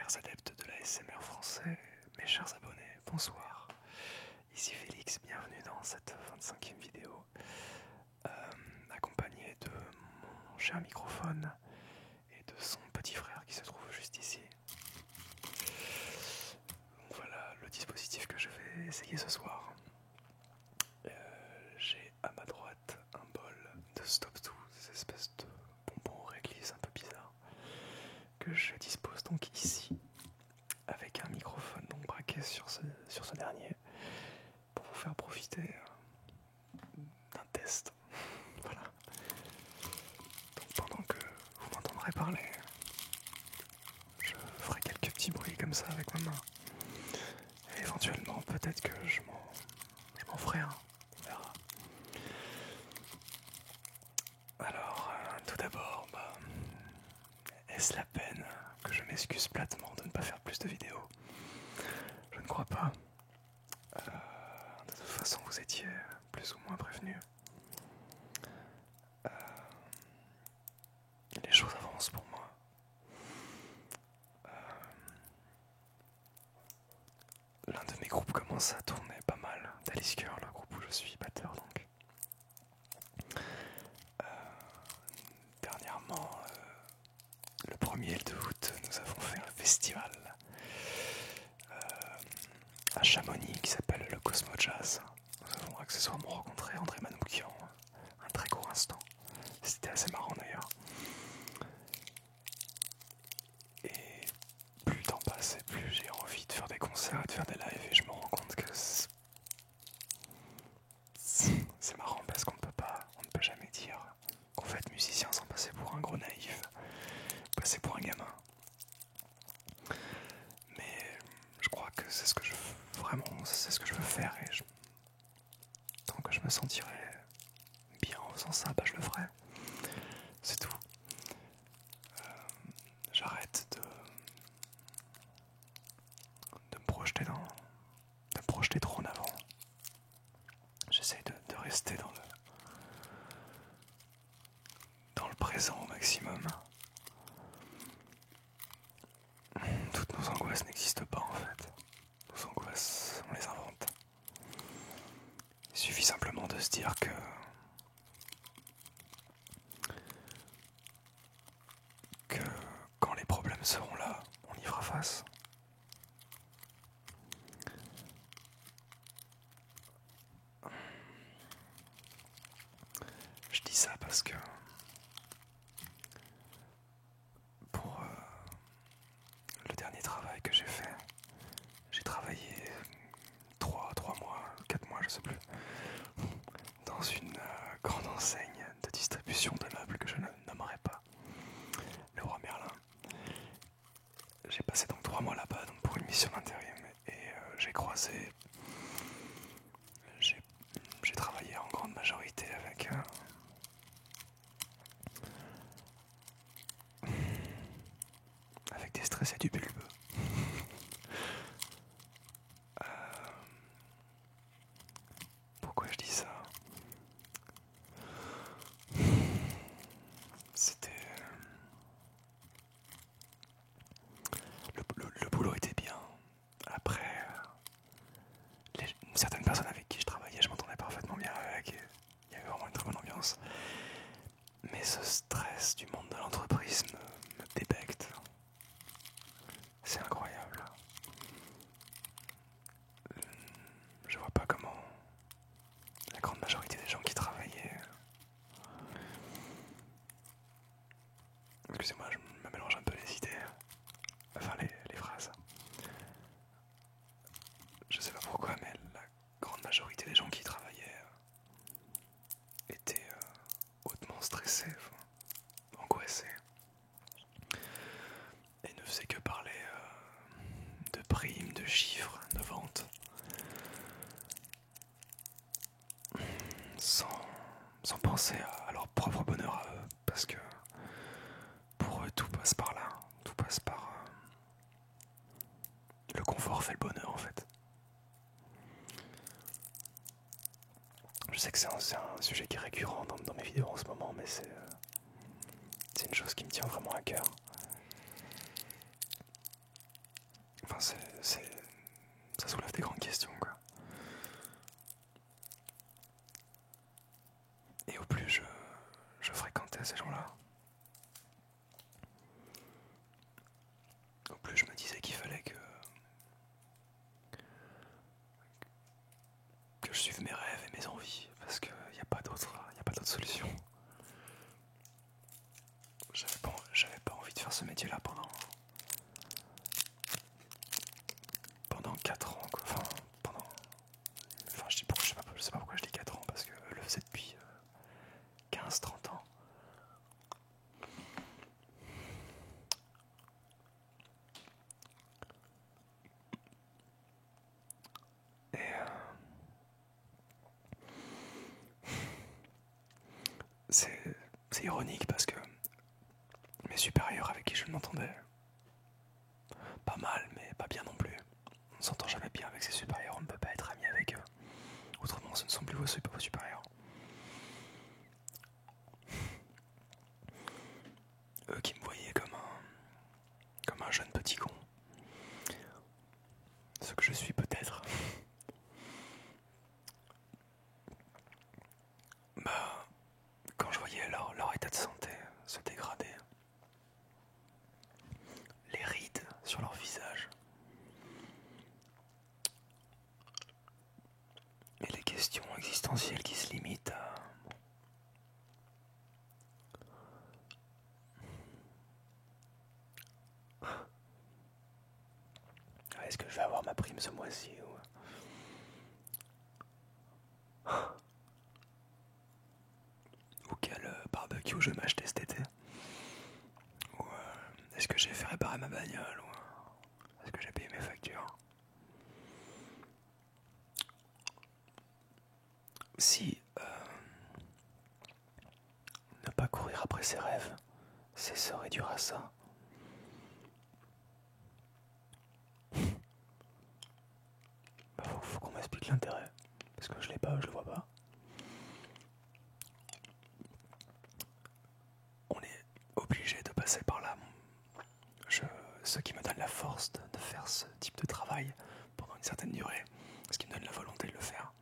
chers adeptes de l'ASMR français, mes chers abonnés, bonsoir. Ici Félix, bienvenue dans cette 25e vidéo, accompagné de mon cher microphone et de son petit frère qui se trouve juste ici. Donc voilà le dispositif que je vais essayer ce soir. J'ai à ma droite un bol de Stop Tout, ces espèces de bonbons réglisse un peu bizarres, que je dispose donc ici, avec un microphone donc braqué sur ce dernier, pour vous faire profiter d'un test. Voilà. Donc pendant que vous m'entendrez parler, je ferai quelques petits bruits comme ça avec ma main. Et éventuellement, peut-être que je m'en ferai un. On verra. Alors, tout d'abord, est-ce la peine que je m'excuse platement de ne pas faire plus de vidéos? Je ne crois pas. De toute façon, vous étiez plus ou moins prévenus. Les choses avancent pour moi. L'un de mes groupes commence à tourner pas mal. Talisker, le groupe où je suis batteur donc. Dernièrement, le 1er août, nous avons fait un festival à Chamonix qui s'appelle le Cosmo Jazz. Nous avons accessoirement rencontré André Manoukian, un très court instant. C'était assez marrant d'ailleurs. Et plus le temps passe et plus j'ai envie de faire des concerts et de faire des lives, et je me rends compte que c'est marrant parce on ne peut jamais dire qu'on fait être musicien sans passer pour un gros naïf, passer pour un gamin. Mais je crois que c'est ce que je veux, vraiment, c'est ce que je veux faire, et tant que je me sentirai bien en faisant ça, je le ferai. C'est tout. J'arrête de me projeter de me projeter trop en avant. J'essaie de rester dans le présent au maximum. Toutes nos angoisses n'existent pas en fait. Nos angoisses, on les invente. Il suffit simplement de se dire que quand les problèmes seront là, on y fera face. Je dis ça parce que pour le dernier travail que j'ai fait, j'ai travaillé 3 mois, 4 mois, je sais plus, dans une grande enseigne de distribution de meubles que je ne nommerai pas, le Roi Merlin. J'ai passé donc 3 mois là-bas donc pour une mission d'intérim, et j'ai travaillé en grande majorité avec des stressés du bulbe. Pourquoi je dis ça? C'était... Le boulot était bien. Après, certaines personnes avec qui je travaillais, je m'entendais parfaitement bien avec, et il y avait vraiment une très bonne ambiance. Mais ce stress du monde de l'entreprise me débecte. C'est incroyable. Je vois pas comment la grande majorité des gens qui travaillaient... Excusez-moi, je me mélange un peu les idées. Enfin, les phrases. Je sais pas pourquoi, mais la grande majorité des gens qui y travaillaient étaient hautement stressés, angoissés, et ne faisaient que parler de primes, de chiffres, de ventes, sans penser à leur propre bonheur à eux, parce que pour eux tout passe par là, tout passe par le confort fait le bonheur en fait. Je sais que c'est un sujet qui est récurrent dans mes vidéos en ce moment, mais c'est une chose qui me tient vraiment à cœur. Enfin, ça soulève des grandes questions, quoi. Et au plus je fréquentais ces gens-là, au plus je me disais qu'il fallait que je suive mes rêves et mes envies, parce qu'il n'y a pas d'autre solution. J'avais pas envie de faire ce métier-là pendant 4 ans, quoi. Je sais pas pourquoi je dis 4 ans, parce que je le faisais depuis 15-30 ans. Et c'est ironique parce que mes supérieurs avec qui je m'entendais pas mal, mais pas bien non plus. On ne s'entend jamais bien avec ses supérieurs, on ne peut pas être ami avec eux. Autrement, ce ne sont plus vos supérieurs. Eux qui me voyaient comme un jeune petit con. Ce que je suis peut-être. Bah, quand je voyais leur état de santé se dégrader, les rides sur leur visage, et les questions existentielles qui se limitent à... Est-ce que je vais avoir ma prime ce mois-ci ou quel barbecue je vais m'acheter cet été? Ou est-ce que j'ai fait réparer ma bagnole? Ou est-ce que j'ai payé mes factures? Si ne pas courir après ses rêves, c'est se réduire à ça. Bah, faut qu'on m'explique l'intérêt, parce que je l'ai pas, je le vois pas. On est obligé de passer par là. Ce qui me donne la force de faire ce type de travail pendant une certaine durée, ce qui me donne la volonté de le faire,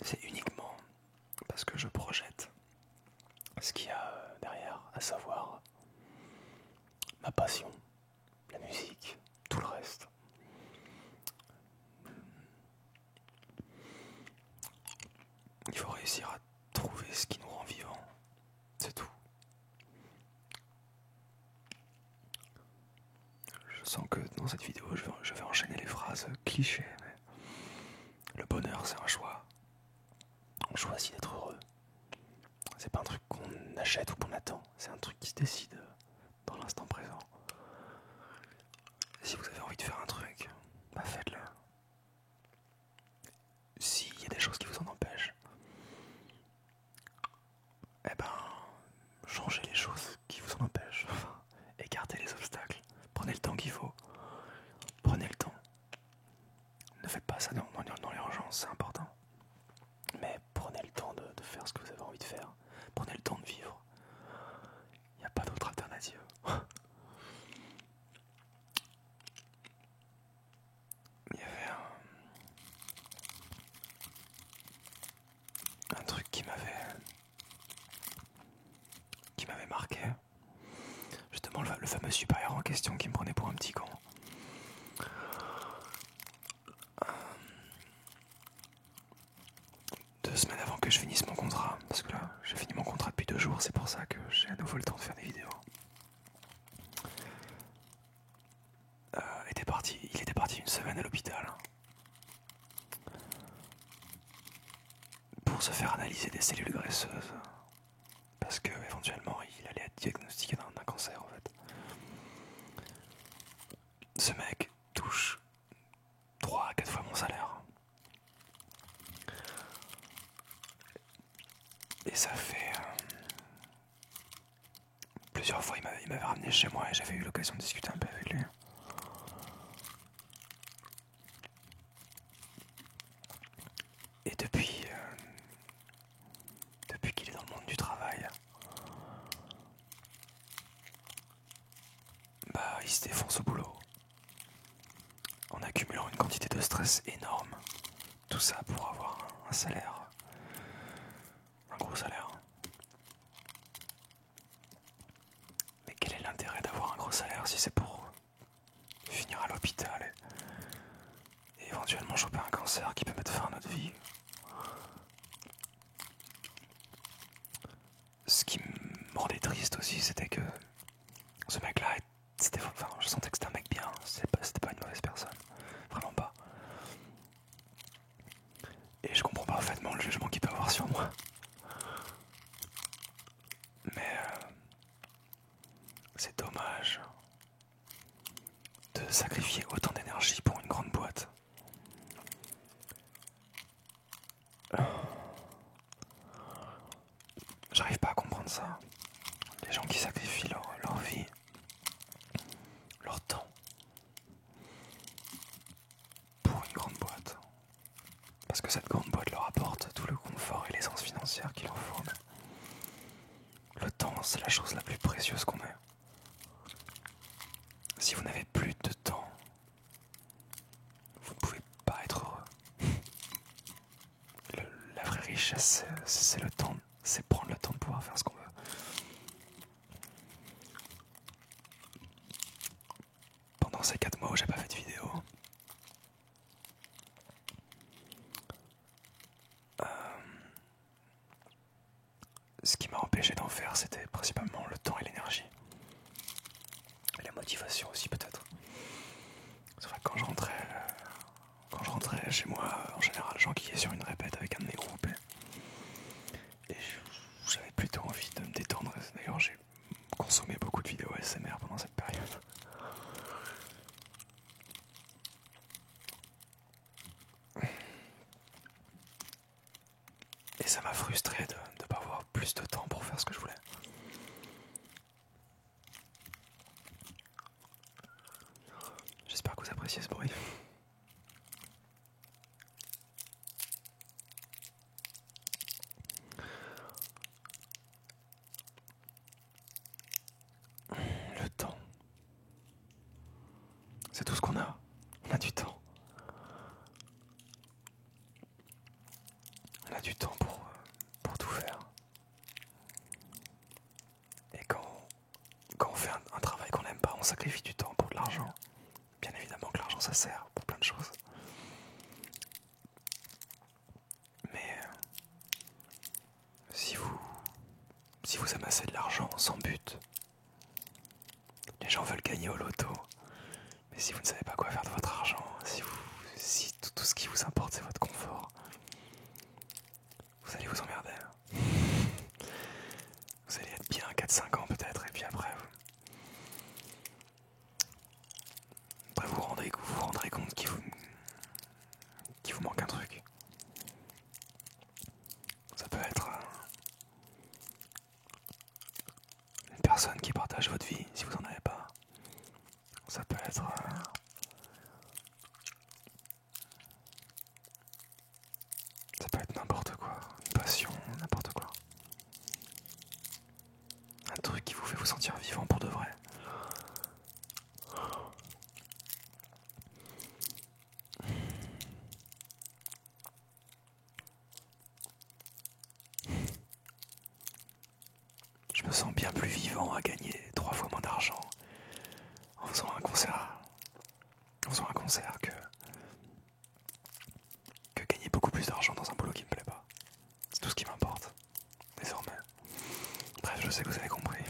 c'est uniquement parce que je projette ce qu'il y a derrière, à savoir ma passion, la musique, tout le reste. Il faut réussir à trouver ce qui nous rend vivants, c'est tout. Je sens que dans cette vidéo, je vais enchaîner les phrases clichés, mais le bonheur, c'est un choix. On choisit d'être heureux. C'est pas un truc qu'on achète ou qu'on attend, c'est un truc qui se décide dans l'instant présent. Si vous avez envie de faire un truc, bah faites-le. S'il y a des choses qui vous en empêchent, eh ben, changez les choses qui vous en empêchent. Enfin, écartez les obstacles. Prenez le temps qu'il faut. Prenez le temps. Ne faites pas ça dans l'urgence, c'est important. Mais prenez le temps de faire ce que vous avez envie de faire. Prenez le temps de vivre. Il n'y a pas d'autre alternative. Il y avait un truc qui m'avait marqué. Justement, le fameux supérieur en question qui me prenait pour un petit con. 2 semaines avant que je finisse mon contrat, parce que là, j'ai fini mon contrat depuis 2 jours, c'est pour ça que j'ai à nouveau le temps de faire des vidéos. Il était parti une semaine à l'hôpital pour se faire analyser des cellules graisseuses, parce que éventuellement il allait être diagnostiqué d'un cancer en fait. Ce mec touche 3 à 4 fois mon salaire. Et ça fait plusieurs fois il m'avait ramené chez moi et j'avais eu l'occasion de discuter un peu avec lui. Et depuis qu'il est dans le monde du travail, bah ils se défoncent au boulot, en accumulant une quantité de stress énorme. Tout ça pour avoir un salaire, un gros salaire. Mais quel est l'intérêt d'avoir un gros salaire si c'est pour finir à l'hôpital et éventuellement choper un cancer qui peut mettre fin à notre vie? Ce qui me rendait triste aussi, c'était que ce mec-là, enfin, je sentais que c'était un mec bien, c'était pas une mauvaise personne, vraiment pas. Et je comprends parfaitement le jugement qu'il peut avoir sur moi. Mais c'est dommage de sacrifier autant d'énergie pour une grande boîte. J'arrive pas à comprendre ça. Les gens qui sacrifient leur vie, leur temps, pour une grande boîte. Parce que cette grande boîte leur apporte tout le confort et l'aisance financière qu'il leur faut. Le temps, c'est la chose la plus précieuse qu'on ait. Si vous n'avez plus de temps, vous ne pouvez pas être heureux. La vraie richesse, c'est le temps. C'est prendre le temps de pouvoir faire ce qu'on veut. Pendant ces 4 mois où j'ai pas fait de vidéo, ce qui m'a empêché d'en faire, c'était principalement le temps et l'énergie. Et la motivation aussi peut-être. C'est vrai que quand je rentrais chez moi, en général j'enquillais sur une répète avec un de mes groupes et j'avais plutôt envie de me détendre. D'ailleurs j'ai consommé beaucoup de vidéos ASMR pendant cette période. Et ça m'a frustré de ne pas avoir plus de temps pour faire ce que je voulais. J'espère que vous appréciez ce bruit. Le temps. C'est tout ce qu'on a. On a du temps. On a du temps pour tout faire. Et quand on fait un travail qu'on n'aime pas, on sacrifie du temps pour de l'argent. Bien évidemment que l'argent ça sert pour plein de choses. Mais si vous amassez de l'argent sans but, les gens veulent gagner au loto. Mais si vous ne savez pas quoi faire de votre argent, si tout ce qui vous importe c'est votre confort, vous allez vous emmerder. Vous allez être bien 4-5 ans peut-être, et puis après vous vous rendrez compte qu'il vous manque un truc. Ça peut être une personne qui partage votre vie si vous en avez pas. Ça peut être n'importe quoi, une passion, n'importe quoi. Un truc qui vous fait vous sentir vivant pour de vrai. Je me sens bien plus vivant à gagner 3 fois moins d'argent en faisant un concert que gagner beaucoup plus d'argent dans un boulot qui me plaît pas. C'est tout ce qui m'importe, désormais. Bref, je sais que vous avez compris.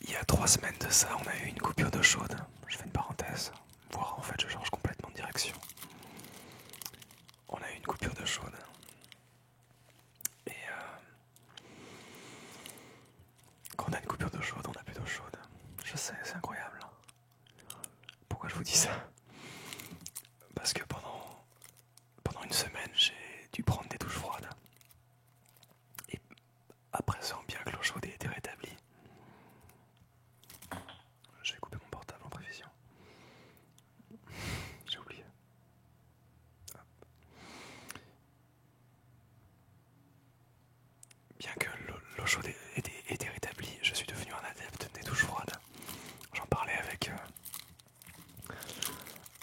Il y a 3 semaines de ça, on a eu une coupure d'eau chaude. Je fais une parenthèse, voire en fait je change complètement de direction. On a eu une coupure d'eau chaude. Et quand on a une coupure d'eau chaude, on n'a plus d'eau chaude. Je sais, c'est incroyable. Pourquoi je vous dis ça? Parce que pendant une semaine, j'ai dû prendre des douches froides. Et après ça, bien que l'eau chaude ait été rétablie, je vais couper mon portable en prévision. J'ai oublié. Hop. Bien que l'eau chaude ait été rétablie, je suis devenu un adepte des douches froides. J'en parlais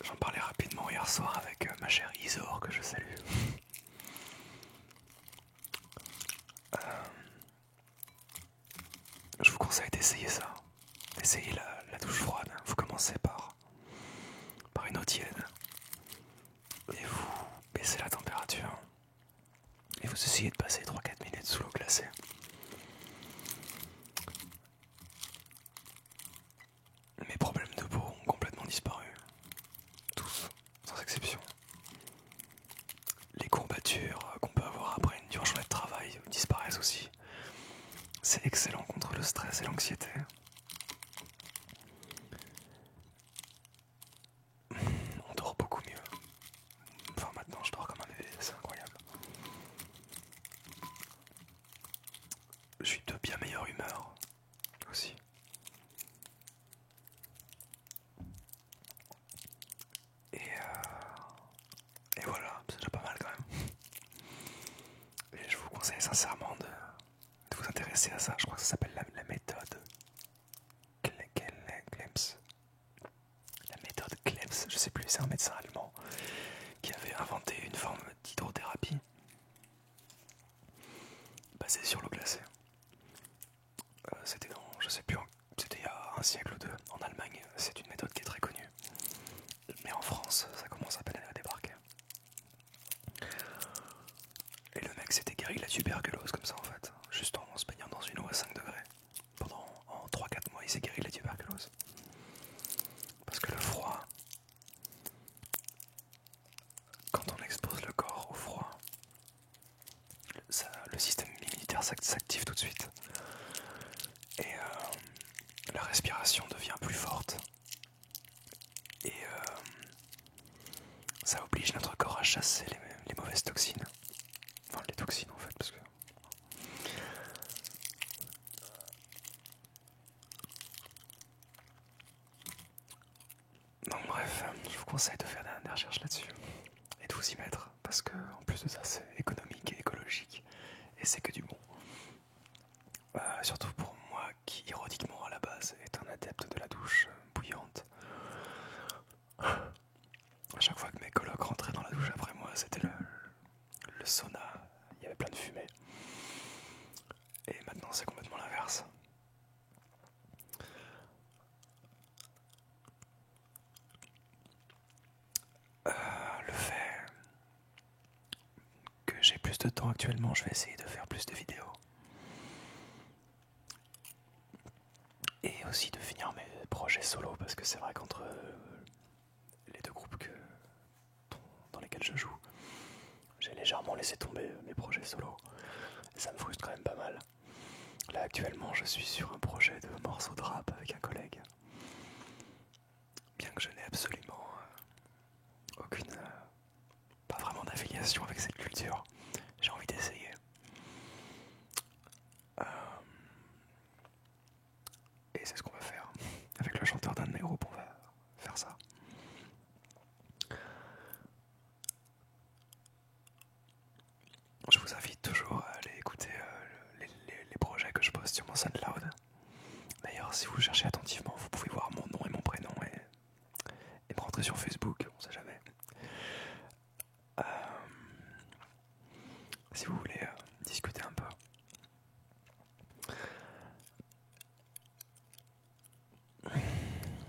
j'en parlais rapidement hier soir avec ma chère Isor que je salue. Je vous conseille d'essayer ça, d'essayer la douche froide. Vous commencez par une eau tiède et vous baissez la température et vous essayez de passer 3-4 minutes sous l'eau glacée. Mes problèmes de peau ont complètement disparu, tous, sans exception. Les courbatures qu'on peut avoir après une dure journée de travail disparaissent aussi. C'est excellent contre le stress et l'anxiété. On dort beaucoup mieux. Enfin maintenant je dors comme un bébé, c'est incroyable. Je suis de bien meilleure humeur aussi. Et voilà, c'est déjà pas mal quand même. Et je vous conseille sincèrement de vous intéresser à ça. Je crois que ça s'appelle la méthode Klebs. La méthode Klebs, je sais plus, c'est un médecin allemand qui avait inventé une forme d'hydrothérapie basée sur l'eau glacée. C'était dans, je sais plus, c'était il y a un siècle ou deux en Allemagne. C'est une méthode qui est très connue. Mais en France, ça commence à peine à débarquer. Et le mec s'était guéri de la tuberculose comme ça en fait, juste en se baignant dans une eau à 5 degrés. En 3-4 mois, il s'est guéri de la tuberculose. Parce que le froid, quand on expose le corps au froid, le système immunitaire s'active tout de suite. Et la respiration devient plus forte. Et ça oblige notre corps à chasser les mauvaises toxines. Enfin, les toxines en fait, parce que... Donc bref, je vous conseille de faire des recherches là-dessus. Et de vous y mettre, parce que en plus de ça, c'est économique et écologique. Et c'est que du bon. Surtout pour moi qui, ironiquement à la base, est un adepte de la douche bouillante. À chaque fois que mes colocs rentraient dans la douche après moi, c'était le sauna. Il y avait plein de fumée. Et maintenant, c'est complètement l'inverse. Le fait que j'ai plus de temps actuellement, je vais essayer de faire plus de vidéos. Et aussi de finir mes projets solo, parce que c'est vrai qu'entre les deux groupes dans lesquels je joue, j'ai légèrement laissé tomber mes projets solo. Et ça me frustre quand même pas mal. Là actuellement je suis sur un projet de morceau de rap avec un collègue. Bien que je n'ai absolument aucune, pas vraiment d'affiliation avec cette culture, j'ai envie d'essayer. Et c'est ce qu'on va faire. Avec le chanteur d'un de mes groupes, on va faire ça. Je vous invite toujours à aller écouter les projets que je poste sur mon SoundCloud. D'ailleurs, si vous cherchez attentivement, vous pouvez voir mon nom et mon prénom et me rentrer sur Facebook, on sait jamais. Si vous voulez discuter un peu.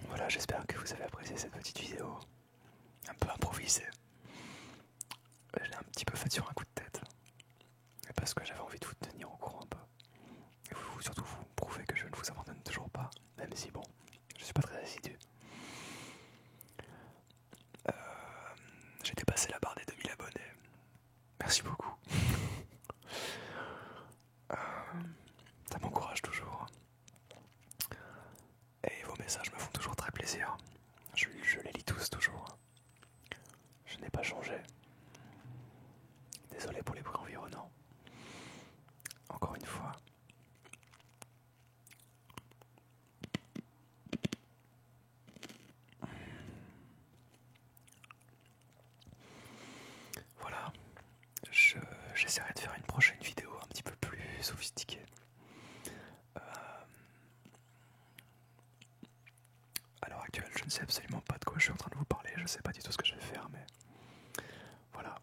Voilà, j'espère que vous avez apprécié cette petite vidéo. Un peu improvisée. Je l'ai un petit peu faite sur un coup de tête. Parce que j'avais envie de vous tenir au courant un peu. Et surtout vous prouver que je ne vous abandonne toujours pas. Même si bon, je suis pas très assidu. J'ai dépassé la barre des 2000 abonnés. Merci beaucoup. Ça m'encourage toujours. Et vos messages me font toujours très plaisir. Je les lis tous toujours. Je n'ai pas changé. Désolé pour les bruits environnants. Encore une fois. Voilà. J'essaierai de faire une prochaine vidéo un petit peu plus sophistiqué. À l'heure actuelle, je ne sais absolument pas de quoi je suis en train de vous parler, je ne sais pas du tout ce que je vais faire, mais voilà.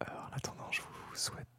En attendant, je vous souhaite